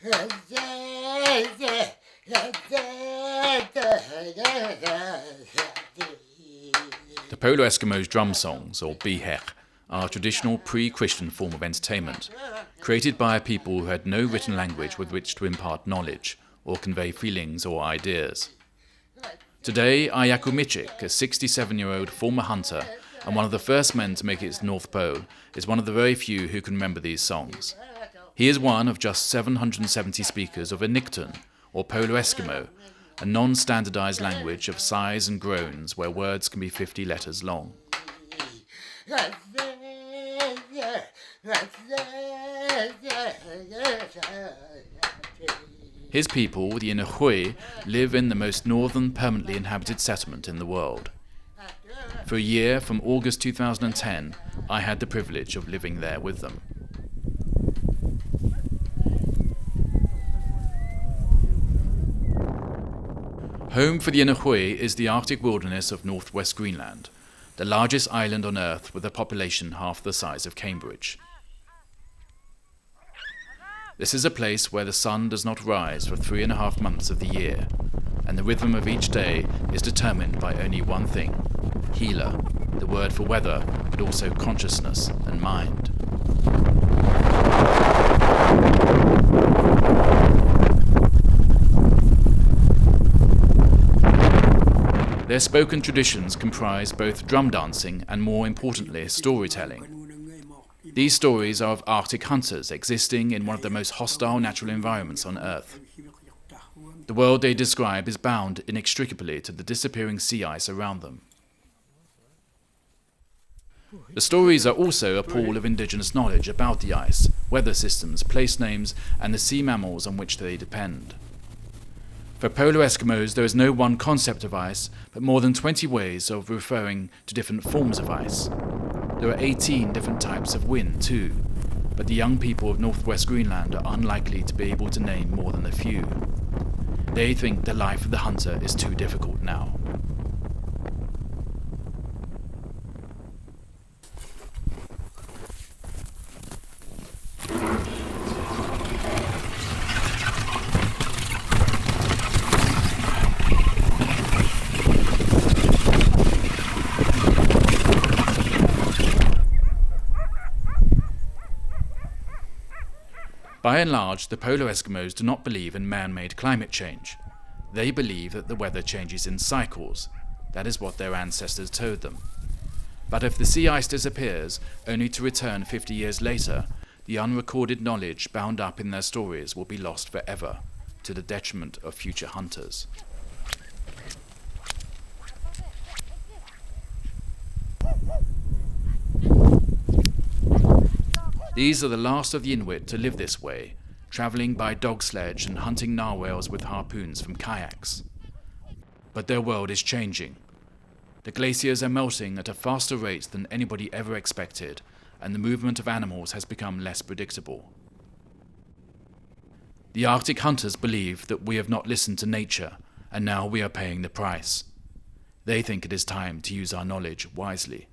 The Polo Eskimos' drum songs, or biher, are a traditional pre-Christian form of entertainment, created by a people who had no written language with which to impart knowledge or convey feelings or ideas. Today, Ayaku Michik, a 67-year-old former hunter and one of the first men to make it to the North Pole, is one of the very few who can remember these songs. He is one of just 770 speakers of Inughuit, or Polo Eskimo, a non-standardized language of sighs and groans where words can be 50 letters long. His people, the Inughuit, live in the most northern permanently inhabited settlement in the world. For a year, from August 2010, I had the privilege of living there with them. Home for the Inughuit is the Arctic wilderness of northwest Greenland, the largest island on Earth with a population half the size of Cambridge. This is a place where the sun does not rise for 3.5 months of the year, and the rhythm of each day is determined by only one thing: hela, the word for weather, but also consciousness and mind. Their spoken traditions comprise both drum dancing and, more importantly, storytelling. These stories are of Arctic hunters existing in one of the most hostile natural environments on Earth. The world they describe is bound inextricably to the disappearing sea ice around them. The stories are also a pool of indigenous knowledge about the ice, weather systems, place names, and the sea mammals on which they depend. For Polo Eskimos, there is no one concept of ice, but more than 20 ways of referring to different forms of ice. There are 18 different types of wind, too, but the young people of northwest Greenland are unlikely to be able to name more than a few. They think the life of the hunter is too difficult now. By and large, the Polo Eskimos do not believe in man-made climate change. They believe that the weather changes in cycles. That is what their ancestors told them. But if the sea ice disappears, only to return 50 years later, the unrecorded knowledge bound up in their stories will be lost forever, to the detriment of future hunters. These are the last of the Inuit to live this way, travelling by dog sledge and hunting narwhals with harpoons from kayaks. But their world is changing. The glaciers are melting at a faster rate than anybody ever expected, and the movement of animals has become less predictable. The Arctic hunters believe that we have not listened to nature, and now we are paying the price. They think it is time to use our knowledge wisely.